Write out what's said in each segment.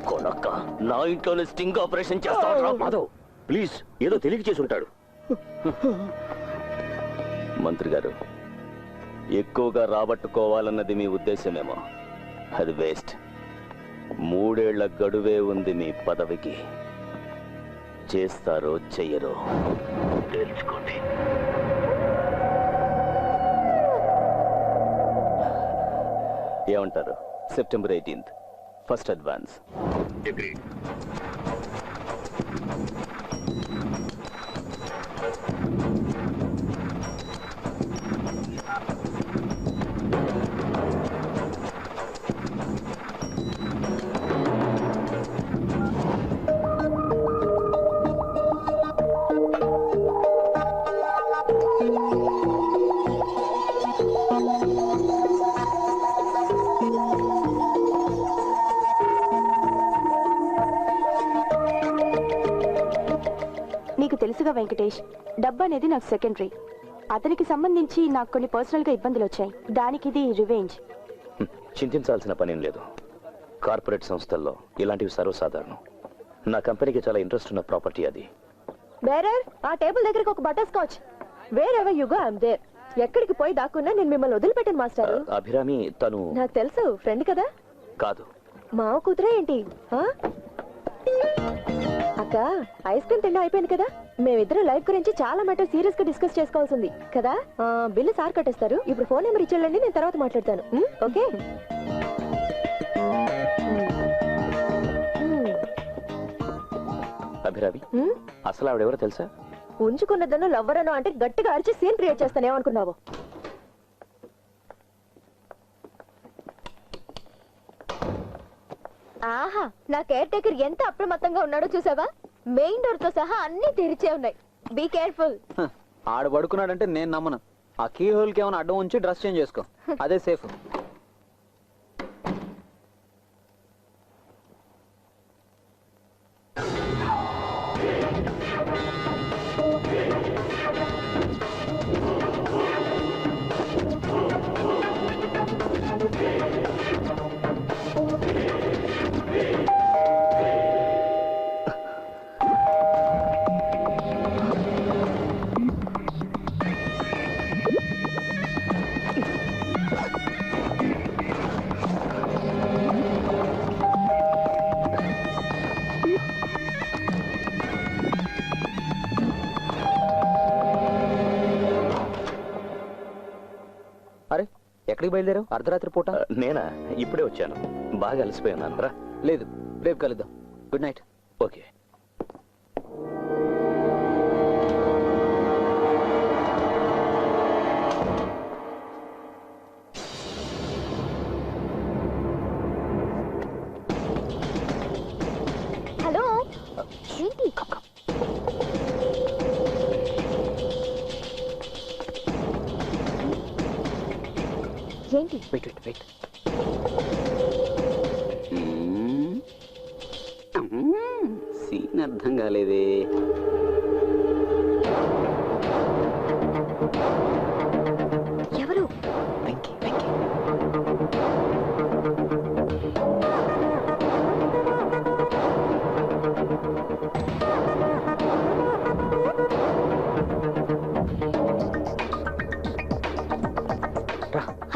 కొనక్క నా ఇంట్లోనే sting operation చేస్తాడు. మాధవ్ ప్లీజ్, ఏదో తెలియక చేసి ఉంటాడు. మంత్రి గారు, ఎక్కువగా రాబట్టుకోవాలన్నది మీ ఉద్దేశమేమో. అది వేస్ట్. 3 ఏళ్ల గడువే ఉంది మీ పదవికి. చేస్తారో చెయ్యరో తెలుసుకోండి. ఏమంటారు? September 18th first advance. నీకు తెలుసుగా వెంకటేష్, డబ్బు అనేది నాకు సెకండరీ. అతనికి సంబంధించి నాకు కొన్ని పర్సనల్గా ఇబ్బందులు వచ్చాయి. దానికి ఇది రివెంజ్. చింతించాల్సిన పనేం లేదు. కార్పొరేట్ సంస్థల్లో ఇలాంటివి సర్వసాధారణం. నా కంపెనీకి చాలా ఇంట్రెస్ట్ ఉన్న ప్రాపర్టీ అది. బేరర్, ఆ టేబుల్ దగ్గరికి ఒక butterscotch. Wherever you go I am there. ఎక్కడికి పోయి దాక్కున్నా నేను మిమ్మల్ని వదిలిపెట్టాను మాస్టర్. అభిరామి తను నాకు తెలుసు, ఫ్రెండ్ కదా. కాదు, మావ కూతురే ఏంటి? అక్క, ఐస్ క్రీమ్ తినడం అయిపోయింది కదా. మేమిద్దరం లైఫ్ గురించి చాలా మ్యాటర్ సీరియస్ గా డిస్కస్ చేసుకోవాల్సింది కదా. బిల్లు సార్ కట్టేస్తారు. ఇప్పుడు ఫోన్ నెంబర్ ఇచ్చేళ్ళండి, నేను తర్వాత మాట్లాడతాను. ఓకే? అభిరామి అసలు ఆవిడెవరో తెలుసా? ఉంచుకున్నదను లవ్వరను అంటే గట్టిగా అరిచి సీన్ క్రియేట్ చేస్తాను. ఏమనుకున్నావు? ఆహా, నా కేర్ టేకర్ ఎంత అప్రమత్తంగా ఉన్నాడో చూసావా? మెయిన్ డోర్ తో సహా అన్ని తెరిచే ఉన్నాయి. Be careful. ఆడు పడుకున్నాడంటే నేను నమ్మను. ఆ కీ హోల్ కి ఏమైనా అడ్డం ఉంచి డ్రెస్ చేంజ్ చేసుకో, అదే సేఫ్. అరే, ఎక్కడికి బయలుదేరావు అర్ధరాత్రి పూట? నేనా? ఇప్పుడే వచ్చాను. బాగా అలసిపోయాను రా. లేదు, రేపు కలుద్దాం. Good night. ఓకే. హలో, ఏంటి? ఏంటి? Wait wait wait. సీన్ అర్థం కాలేదే. ఎవరు? వెంకీ వెంకీ.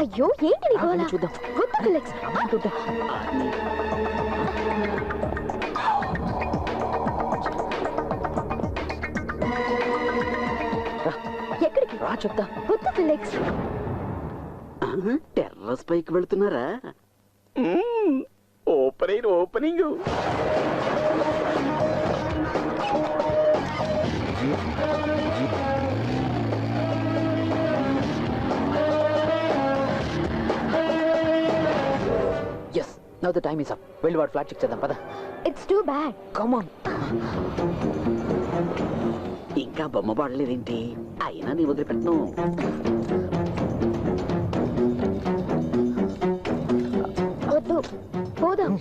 అయ్యో, ఏంటి నీ గోల? చూద్దాం. వద్దు ఫిలిక్స్. చూద్దాం. ఎక్కడికి? రా చెప్తా. వద్దు ఫిలిక్స్. టెర్రస్ పైకి వెళ్తున్నారా? Opening. Yes, now the time is up. వెళ్ళి వాడు ఫ్లాట్ చెక్ చేద్దాం పద. It's too bad. Come on. ఇంకా బొమ్మ పడలేదేంటి? అయినా నీ వదిలిపెట్టను. వద్దు, పోదాం.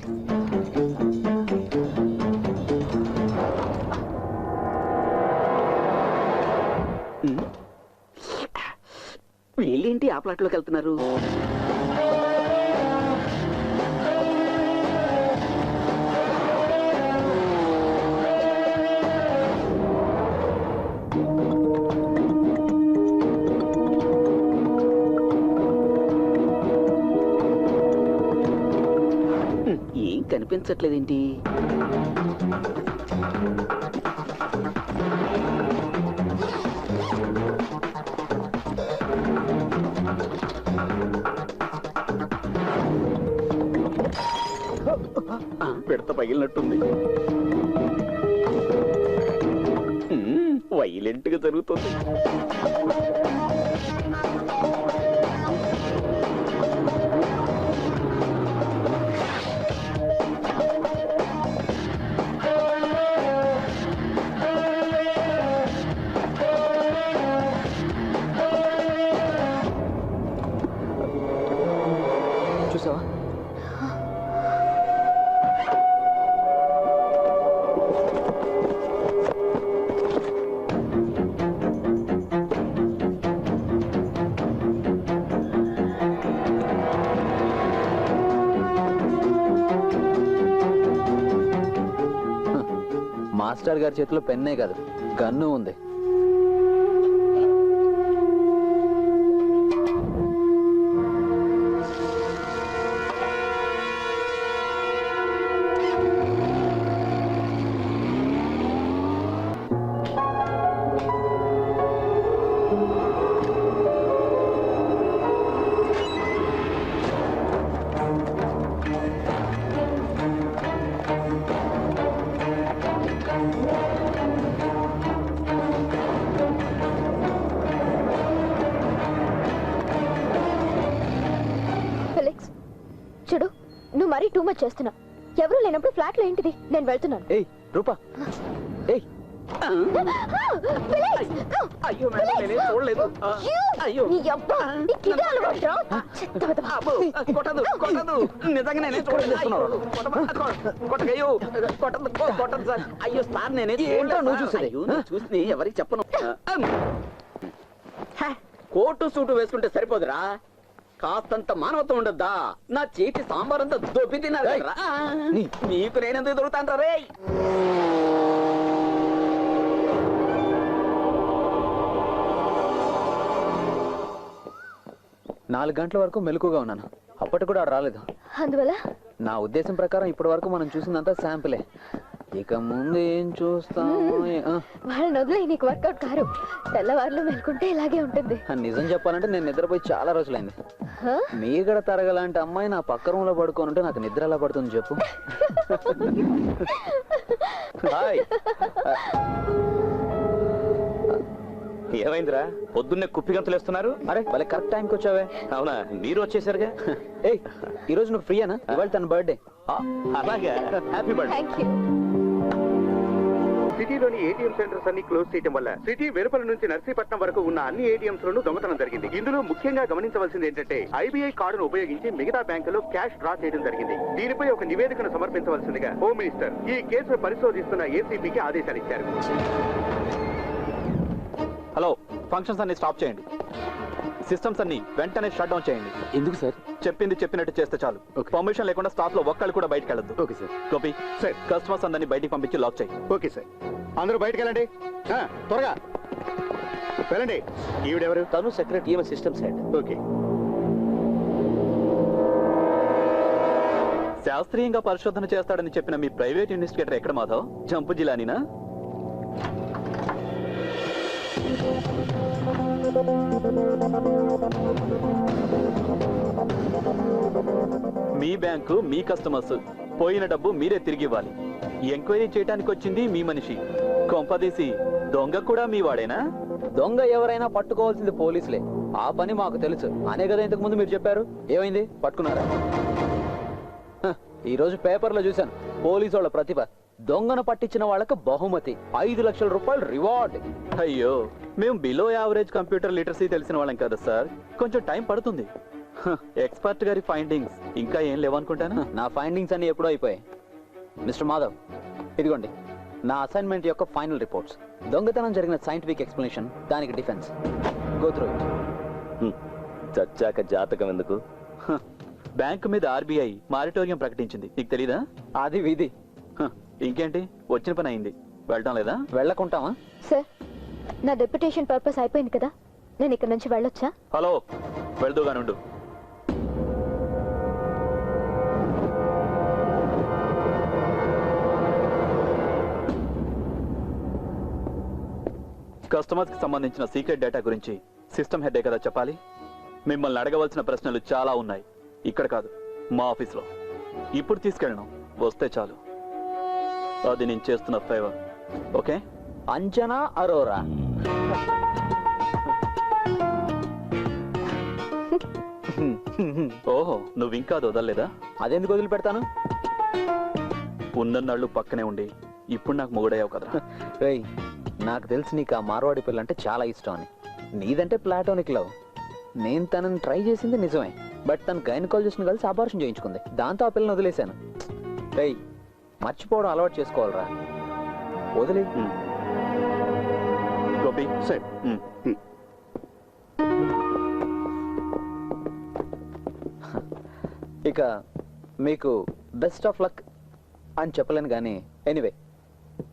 వీళ్ళేంటి ఆ ప్లాట్లోకి వెళ్తున్నారు? ఏం కనిపించట్లేదేంటి? పిడత పగిలినట్టుంది. వైలెంట్ గా జరుగుతుంది. చూసావా? మాస్టర్ గారి చేతిలో పెన్నే కాదు, గన్ను ఉంది. ఫెలిక్స్, చూడు, నువ్వు మరీ టూ మచ్ చేస్తున్నా. ఎవరు లేనప్పుడు ఫ్లాట్ లో ఏంటిది? నేను వెళ్తున్నాను. ఏయ్ రూపా, ఏయ్ అయ్యో మేడం, నేనేం చూడలేదు. అయ్యో నీ అబ్బా, నీకు ఇదే అలవాటురా? చెత్త వెధవ. అబ్బో, కొట్టదు కొట్టదు, నిజంగా నేనే చూడలేదు. కొట్టకయ్యో, కొట్టదు సార్. అయ్యో సార్, నేనే ఏంటో నువ్వు చూసేది? చూసి ఎవరికి చెప్పను. కోటు సూటు వేసుకుంటే సరిపోదురా, కాస్తంత మానవత్వం ఉండద్దా? నా చేతి సాంబార్ అంతా దొబ్బి తిన్నారు కదరా. నీకు నేనెందుకు దొరుకుతాను రే? 4 గంటల వరకు మెలకుగా ఉన్నాను. అప్పటి కూడా రాలేదు. అందువల్ల నా ఉద్దేశం ప్రకారం ఇప్పటి వరకు మనం చూసిందంతా శాంపులే. ఇక ముందు ఏం చూస్తాం? వాళ్ళని వదిలే, నీకు వర్కౌట్ కారు. తెల్లవారులు మెలుకుంటే ఇలాగే ఉంటుంది. నిజం చెప్పాలంటే నేను నిద్రపోయి చాలా రోజులైంది. హ? మీగడ తరగలాంటి అమ్మాయి నా పక్క రూమ్ లో పడుకొని ఉంటే నాకు నిద్ర ఎలా పడుతుంది చెప్పు? హాయ్. ఏమైందిరా, పొద్దున్నే కుప్పిగంతులు వేస్తున్నారు? అరే వాళ్ళే కరెక్ట్ టైంకి వచ్చావే. అవునా, మీరు వచ్చేసరిగా. ఏయ్, ఈ రోజు నువ్వు ఫ్రీయేనా? ఇవాళ తన బర్త్డే. అలాగా, హ్యాపీ బర్త్డే. Thank you. సిటీలోని ఏటీఎం సెంటర్స్ అన్ని క్లోజ్ చేయడం వల్ల సిటీ వెలుపల నుంచి నర్సీపట్నం వరకు ఉన్న అన్ని ఏటీఎంస్ లోనూ దొంగతనం జరిగింది. ఇందులో ముఖ్యంగా గమనించవలసింది ఏంటంటే ఐబీఐ కార్డును ఉపయోగించి మిగతా బ్యాంకులో క్యాష్ డ్రా చేయడం జరిగింది. దీనిపై ఒక నివేదికను సమర్పించవలసిందిగా హోమ్ మినిస్టర్ ఈ కేసును పరిశోధిస్తున్న ఏసీపీకి ఆదేశాలు ఇచ్చారు. హలో, ఫంక్షన్స్ అన్ని స్టాప్ చేయండి. సిస్టమ్స్ అన్ని వెంటనే షట్ డౌన్ చేయండి. ఎందుకు సార్? చెప్పింది చెప్పినట్టు చేస్తే చాలు. పర్మిషన్ లేకుండా స్టాఫ్ లో ఒక్కళ్ళు కూడా బయటకు వెళ్ళొద్దు. Okay sir. Gopi, sir. Customers అందరినీ బయటికి పంపించి లాక్ చేయి. Okay sir. అందరూ బయటకు వెళ్ళండి, త్వరగా వెళ్ళండి. ఈవిడెవరు? తను సెక్రటరీ, ఈమె సిస్టమ్స్ హెడ్. ఓకే. శాస్త్రీయంగా పరిశోధన చేస్తాడని చెప్పిన మీ ప్రైవేట్ ఇన్వెస్టిగేటర్ ఎక్కడ మాధవ్? జంపు జిలానీనా? మీ బ్యాంకు, మీ కస్టమర్స్, పోయిన డబ్బు మీరే తిరిగి ఇవ్వాలి. ఎంక్వైరీ చేయడానికి వచ్చింది మీ మనిషి. కొంపదీసి దొంగ కూడా మీ వాడేనా? దొంగ ఎవరైనా పట్టుకోవాల్సింది పోలీసులే. ఆ పని మాకు తెలుసు అనే కదా ఇంతకు ముందు మీరు చెప్పారు. ఏమైంది, పట్టుకున్నారా? ఈ రోజు పేపర్లో చూశాను, పోలీసు వాళ్ళ ప్రతిభ. దొంగను పట్టించిన వాళ్ళకు బహుమతి 5 లక్షల రూపాయలు రివార్డ్. అయ్యో, మేము బిలో యావరేజ్ కంప్యూటర్ లిటరసీ తెలిసిన వాళ్ళం కదా సార్, కొంచెం టైం పడుతుంది. ఎక్స్పర్ట్ గారి ఫైండింగ్స్ ఇంకా ఏం లేవనుకుంటాను. నా ఫైండింగ్స్ అన్ని ఎప్పుడో అయిపోయాయి. మిస్టర్ మాధవ్, ఇదిగోండి నా అసైన్మెంట్ యొక్క ఫైనల్ రిపోర్ట్స్. దొంగతనం జరిగిన సైంటిఫిక్ ఎక్స్ప్లెనేషన్, దానికి డిఫెన్స్. Go through it. చచ్చాక జాతకం ఎందుకు? బ్యాంకు మీద ఆర్బీఐ మారిటోరియం ప్రకటించింది, నీకు తెలీదా? అది విధి. ఇంకేంటి, వచ్చిన పని అయింది, వెళ్ళటం లేదా? వెళ్ళకుంటామా? సార్, నా డెప్యుటేషన్ పర్పస్ అయిపోయింది కదా, నేను ఇక్కడ నుంచి వెళ్ళొచ్చా? హలో, వెళ్దూగానుండు. కస్టమర్స్ కి సంబంధించిన సీక్రెట్ డేటా గురించి సిస్టమ్ హెడ్ కదా చెప్పాలి. మిమ్మల్ని అడగవలసిన ప్రశ్నలు చాలా ఉన్నాయి. ఇక్కడ కాదు, మా ఆఫీస్లో. ఇప్పుడు తీసుకెళ్ళను, వస్తే చాలు. అది నేను చేస్తున్న ఫేవర్. ఓకే? అంజనా అరోరా. ఓహో, నువ్వు ఇంకా అది వదలలేదా? అదెందుకు వదిలిపెడతాను? ఉన్నన్నాళ్ళు పక్కనే ఉండి ఇప్పుడు నాకు మొగుడయ్యావు కదా. రేయ్, నాకు తెలిసి నీకు ఆ మార్వాడి పిల్ల అంటే చాలా ఇష్టం అని. నీదంటే ప్లాటోనిక్ లవ్. నేను తనని ట్రై చేసింది నిజమే, బట్ తను గైనకాలజిస్ట్ని కలిసి అబార్షన్ చేయించుకుంది. దాంతో ఆ పిల్లని వదిలేశాను. రేయ్, మర్చిపోవడం అలవాటు చేసుకోవాలరా. వదిలే. గోపి సెట్. ఇక మీకు బెస్ట్ ఆఫ్ లక్ అని చెప్పలేను కానీ ఎనీవే,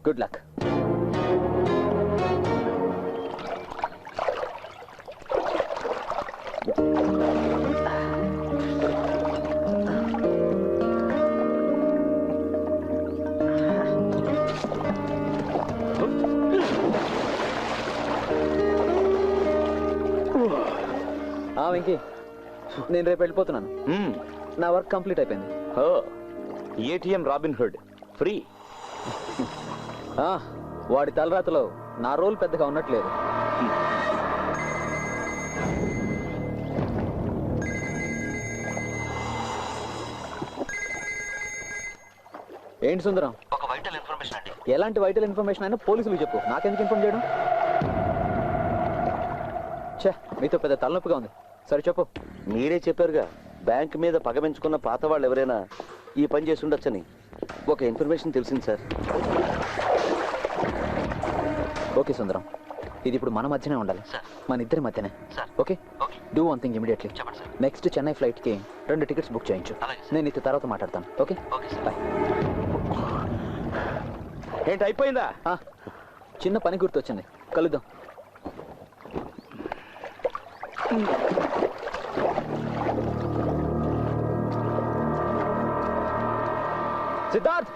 గుడ్ లక్. వెంకీ, నేను రేపు వెళ్ళిపోతున్నాను. నా వర్క్ కంప్లీట్ అయిపోయింది. ATM robin hood free. వాడి తలరాతలో నా రోల్ పెద్దగా ఉన్నట్లేదు. ఏంటి సుందరం? ఒక వైటల్ ఇన్ఫర్మేషన్ అండి. ఎలాంటి వైటల్ ఇన్ఫర్మేషన్ అయినా పోలీసులు చెప్పు, నాకెందుకు ఇన్ఫార్మ్ చేయడం? ఛే, మీతో పెద్ద తలనొప్పిగా ఉంది. సరే చెప్పు. మీరే చెప్పారుగా, బ్యాంక్ మీద పగ పెంచుకున్న పాత వాళ్ళు ఎవరైనా ఈ పని చేసి ఉండొచ్చని. ఒక ఇన్ఫర్మేషన్ తెలిసింది సార్. ఓకే సుందరం, ఇది ఇప్పుడు మన మధ్యనే ఉండాలి, మన ఇద్దరి మధ్యనే. Okay, do one thing immediately. Next Chennai ఫ్లైట్కి 2 టికెట్స్ బుక్ చేయించు. నేను ఇటు తర్వాత మాట్లాడతాను. Okay, bye. ఏంటి అయిపోయిందా? చిన్న పని గుర్తొచ్చింది, కలుద్దాం. సిద్ధార్థ్,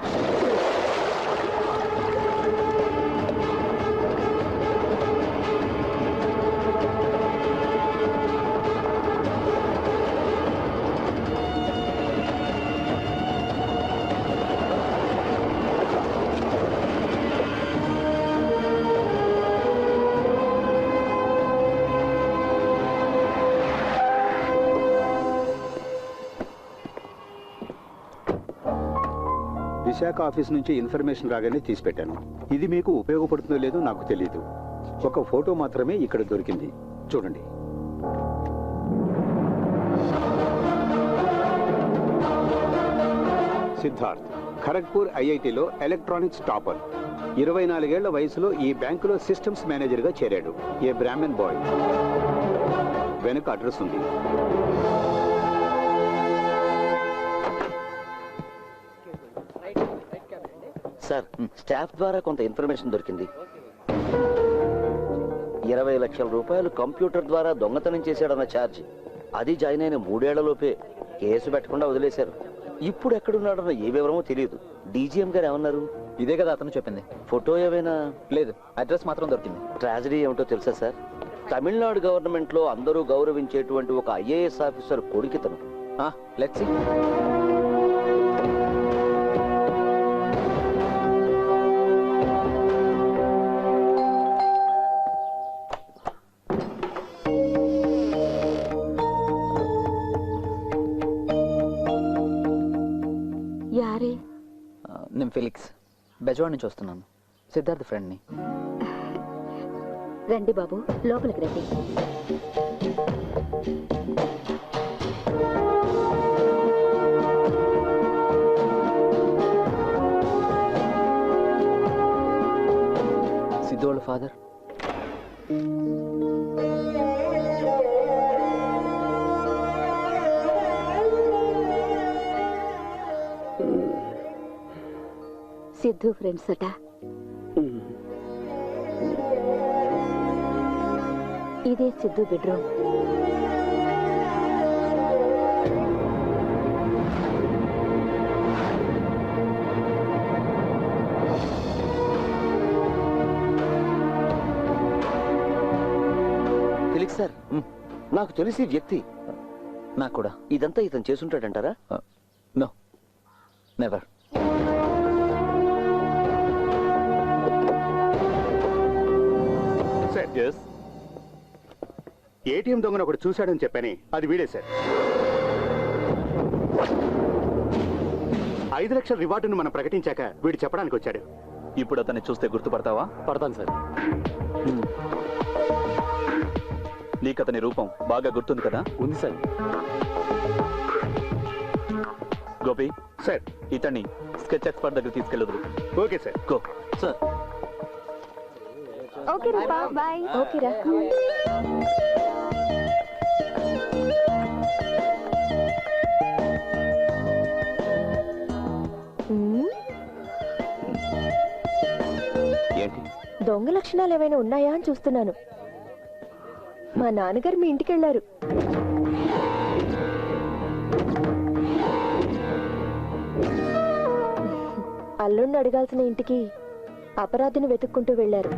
విశాఖ ఆఫీస్ నుంచి ఇన్ఫర్మేషన్ రాగానే తీసిపెట్టాను. ఇది మీకు ఉపయోగపడుతుందో లేదో నాకు తెలియదు. ఒక ఫోటో మాత్రమే ఇక్కడ దొరికింది, చూడండి. సిద్ధార్థ్ ఖరగ్పూర్ ఐఐటిలో ఎలక్ట్రానిక్స్ టాపర్. 24 ఏళ్ల వయసులో ఈ బ్యాంకులో సిస్టమ్స్ మేనేజర్గా చేరాడు. ఏ బ్రాహ్మణ్ బాయ్. వెనుక అడ్రస్ ఉంది. సార్, స్టాఫ్ ద్వారా కొంత ఇన్ఫర్మేషన్ దొరికింది. 20 లక్షల రూపాయలు కంప్యూటర్ ద్వారా దొంగతనం చేశాడన్న ఛార్జ్. అది జాయిన్ అయిన 3 ఏళ్లలోపే కేసు పెట్టకుండా వదిలేశారు. ఇప్పుడు ఎక్కడున్నాడన్న ఏ వివరమో తెలియదు. డీజీఎం గారు ఏమన్నారు? ఇదే కదా అతను చెప్పింది. ఫోటో ఏమైనా? లేదు, అడ్రస్ మాత్రం దొరికింది. ట్రాజడీ ఏమిటో తెలుసా సార్? తమిళనాడు గవర్నమెంట్ లో అందరూ గౌరవించేటువంటి ఒక ఐఏఎస్ ఆఫీసర్ కొడుకితను. Let's see. నేను ఫెలిక్స్, బెజవాడ నుంచి వస్తున్నాను. సిద్ధార్థ్ ఫ్రెండ్ని. రండి బాబు, లోపలికి రండి. సిద్ధు వాళ్ళ ఫాదర్. సిద్ధు ఫ్రెండ్స్ అట. ఇదే సిద్ధు బెడ్రూమ్. Yes sir. నాకు తెలిసి వ్యక్తి నాకు కూడా. ఇదంతా ఇతను చేసుంటాడంటారా? No, never. సార్, ఏటీఎం దొంగను ఒకటి చూశాడని చెప్పని అది వీడే సార్. 5 లక్షల రివార్డును మనం ప్రకటించాక వీడు చెప్పడానికి వచ్చాడు. ఇప్పుడు అతన్ని చూస్తే గుర్తుపడతావా? పడతాను సార్. నీకు అతని రూపం బాగా గుర్తుంది కదా? ఉంది సార్. గోపి సార్. ఇతన్ని స్కెచ్ ఎక్స్పర్ట్ దగ్గర తీసుకెళ్ళదు. Okay sir. Go. Sir, okay Rupa, bye. Okay రా. ఏంటి? దొంగ లక్షణాలు ఏమైనా ఉన్నాయా అని చూస్తున్నాను. మా నాన్నగారు మీ ఇంటికి వెళ్ళారు. అల్లుణ్ణి అడగాల్సిన ఇంటికి అపరాధిని వెతుక్కుంటూ వెళ్ళారు.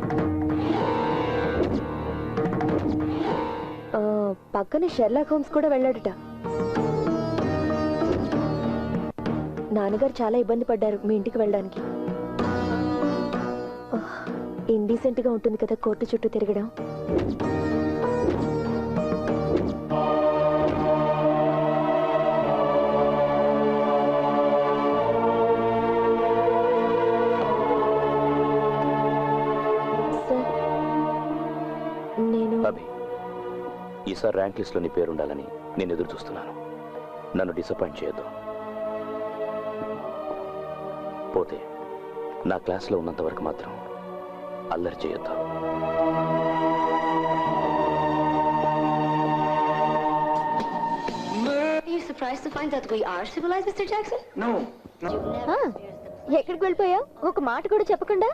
పక్కనే షెర్లాక్ హోమ్స్ కూడా వెళ్ళాడట. నాన్నగారు చాలా ఇబ్బంది పడ్డారు మీ ఇంటికి వెళ్ళడానికి. ఇండీసెంట్ గా ఉంటుంది కదా కోర్టు చుట్టూ తిరగడం. అభి, ఈసారి ర్యాంక్ లిస్ట్ లో నీ పేరుండాలని నేను ఎదురు చూస్తున్నాను. నన్ను డిసప్పాయింట్ చేయొద్దు. పోతే నా క్లాస్లో ఉన్నంత వరకు మాత్రం అల్లరి చేయొద్దు. Are you surprised to find that we are civilized, Mr. Jackson? No. ఎక్కడికి వెళ్ళిపోయావు? ఒక మాట కూడా చెప్పకుండా.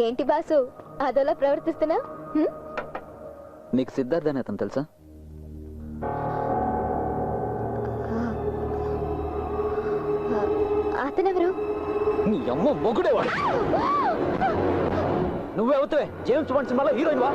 ఏంటి బాసు అదోలా ప్రవర్తిస్తున్నా? నీకు సిద్ధార్థ అని అతను తెలుసా? అతనెవరు? నీ అమ్మ మొగుడేవాడు. నువ్వే అవుతావే జేమ్స్ బాండ్ సినిమాలో హీరోయిన్ వా?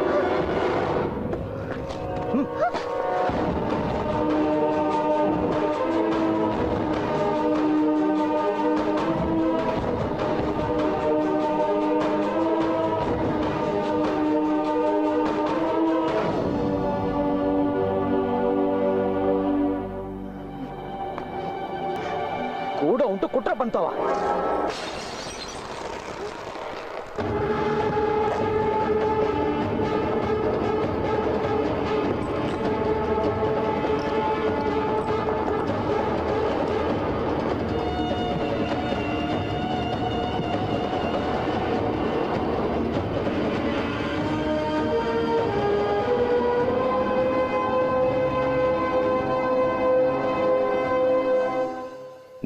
కూడా ఉంటూ కుట్ర పంతావా?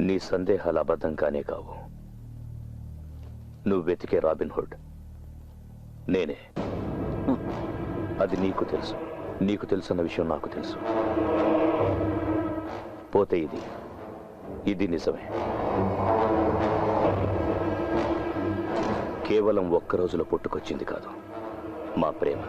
నీ సందేహాలు అబద్ధం కానే కావు. నువ్వు వెతికే రాబిన్ హుడ్ నేనే. అది నీకు తెలుసు. నీకు తెలుసన్న విషయం నాకు తెలుసు. పోతే ఇది నిజమే. కేవలం ఒక్క రోజులో పుట్టుకొచ్చింది కాదు మా ప్రేమ.